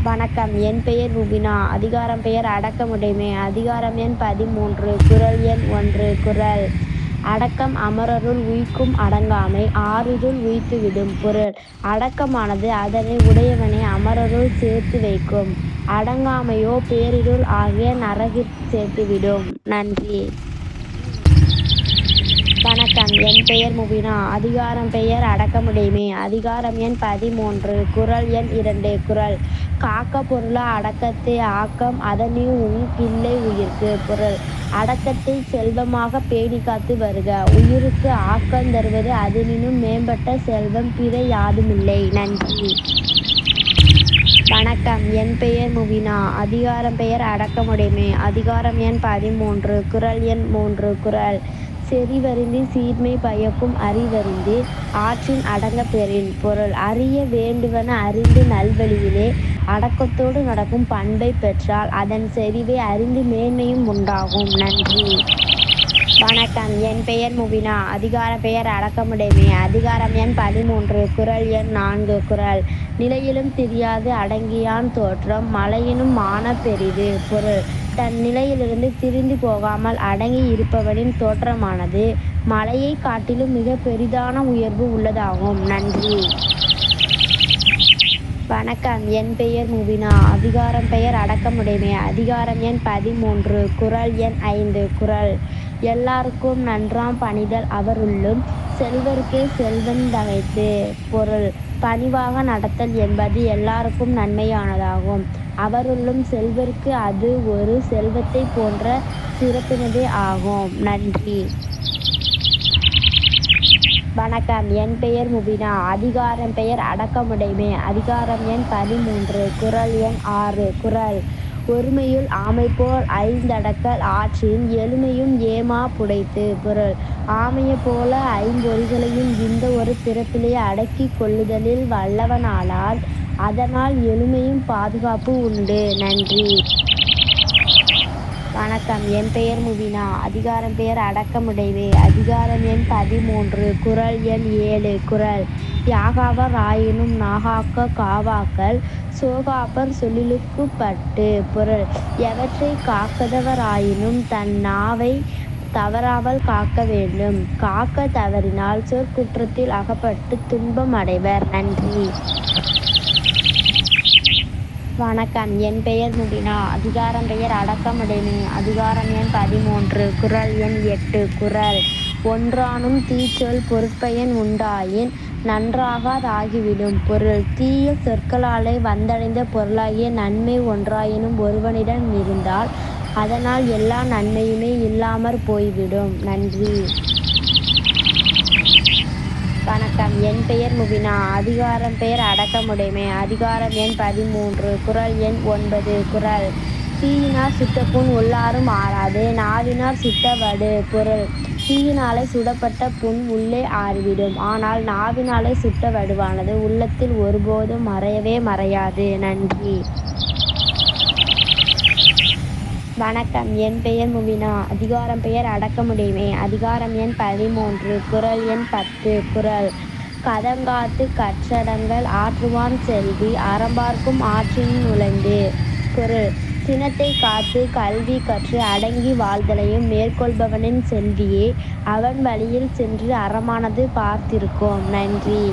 வணக்கம். என் பெயர் ருபினா. அதிகாரம் பெயர் அடக்கமுடைமை. அதிகாரம் எண் 13. குறள் எண் 1. குறள்: அடக்கம் அமரருள் உய்க்கும் அடங்காமை ஆறிருள் உய்த்துவிடும். பொருள்: அடக்கமானது அதனை உடையவனை அமரருள் சேர்த்து வைக்கும். அடங்காமையோ பேரிருள் ஆகிய நரகிற்குச் சேர்த்துவிடும். நன்றி. வணக்கம். என் பெயர் முபினா. அதிகாரம் பெயர் அடக்கமுடைமை. அதிகாரம் எண் 13. குறள் எண் 2. குறள்: காக்க பொருளா அடக்கத்தே ஆக்கம் அதனினுங் கில்லை உயிர்க்கு. பொருள்: அடக்கத்தை செல்வமாகப் பேணிக்காத்து வருக. உயிருக்கு ஆக்கந் தருவது அதனினும் மேம்பட்ட செல்வம் பிற யாதுமில்லை. நன்றி. வணக்கம். என் பெயர் முபினா. அதிகாரம் பெயர் அடக்கமுடைமை. அதிகாரம் எண் 13. குறள் எண் 3. குறள்: செறிவறிந்து சீர்மை பயக்கும் அறிவறிந்து ஆற்றின் அடங்கப் பெறின். பொருள்: அறிய வேண்டுவன அறிந்து நல்வழியிலே அடக்கத்தோடு நடக்கும் பண்பைப் பெற்றால் அதன் செறிவை அறிந்து மேன்மையும் உண்டாகும். நன்றி. வணக்கம். என் பெயர் முபினா. அதிகாரம் பெயர் அடக்கமுடைமை. அதிகாரம் எண் 13. குறள் எண் 4. குறள்: நிலையிலும் திரியாது அடங்கியான் தோற்றம் மலையினும் மாணப் பெரிது. பொருள்: தன் நிலையிலிருந்து திரிந்து போகாமல் அடங்கி இருப்பவனின் தோற்றமானது மலையைக் காட்டிலும் மிகப் பெரிதான உயர்வு உள்ளதாகும். நன்றி. வணக்கம். என் பெயர் முபினா. அதிகாரம் பெயர் அடக்கமுடைமை. அதிகாரம் எண் 13. குறள் எண் 5. குறள்: எல்லார்க்கும் நன்றாம் பணிதல் அவருள்ளும் செல்வர்க்கே செல்வந் தகைத்து. பொருள்: பணிவாக நடத்தல் என்பது எல்லாருக்கும் நன்மையானதாகும். அவருள்ளும் செல்வர்க்கு அது ஒரு செல்வத்தைப் போன்ற சிறப்பினதே ஆகும். நன்றி. வணக்கம். என் பெயர் முபினா. அதிகாரம் பெயர் அடக்கமுடைமை. அதிகாரம் எண் 13. குறள் எண் 6. குறள்: ஒருமையுள் ஆமைபோல் ஐந்தடக்கல் ஆற்றின் எழுமையும் ஏமாப் புடைத்து. பொருள்: ஆமையைப் போல ஐம்பொறிகளையும் இந்த ஒரு பிறப்பிலே அடக்கிக் கொள்ளுதலில் வல்லவனானால் அதனால் எழுமையும் பாதுகாப்பு உண்டு. நன்றி. வணக்கம். என் பெயர் முபினா. அதிகாரம் பெயர் அடக்கமுடைமை. அதிகாரம் எண் 13. குறள் எண் 7. குறள்: யாகாவர் ஆயினும் நாகாக்க காவாக்கால் சோகாப்பர் சொல்லிலுக்குப்பட்டு. பொருள்: எவற்றைக் காக்காதவர் ஆயினும் தன் நாவைத் தவறாமல் காக்க வேண்டும். காக்கத் தவறினால் சொற்குற்றத்தில் அகப்பட்டுத் துன்பம் அடைவர். நன்றி. வணக்கம். என் பெயர் முபினா. அதிகாரம் பெயர் அடக்கமுடைமை. அதிகாரம் எண் 13. குறள் எண் 8. குறள்: ஒன்றானும் தீச்சொல் பொருட்பயன் உண்டாயின் நன்றாகா தாகிவிடும். பொருள்: தீய சொற்களாலே வந்தடைந்த பொருளாகிய நன்மை ஒன்றாயினும் ஒருவனிடம் இருந்தால் அதனால் எல்லா நன்மையுமே இல்லாமற் போய்விடும். நன்றி. வணக்கம். என் பெயர் முபினா. அதிகாரம் பெயர் அடக்கமுடைமை. அதிகாரம் எண் 13. குறள் எண் 9. குறள்: தீயினாற் சுட்ட புண் உள்ளாறும் ஆறாது நாவினாற் சுட்ட வடு. பொருள்: தீயினாலே சுடப்பட்ட புண் உள்ளே ஆறிவிடும். ஆனால் நாவினாலே சுட்ட வடுவானது உள்ளத்தில் ஒருபோதும் மறையவே மறையாது. நன்றி. வணக்கம். என் பெயர் முபினா. அதிகாரம் பெயர் அடக்கமுடைமை. அதிகாரம் எண் 13. குறள் எண் 10. குறள்: கதங்காத்துக் கற்றடங்கல் ஆற்றுவான் செல்வி அறம்பார்க்கும் ஆற்றினுள் நுழைந்து. பொருள்: சினத்தைக் காத்துக் கல்வி கற்று அடங்கி வாழ்தலையும் மேற்கொள்பவனின் செல்வியே அவன் வழியில் சென்று அறமானது பார்த்திருக்கும். நன்றி.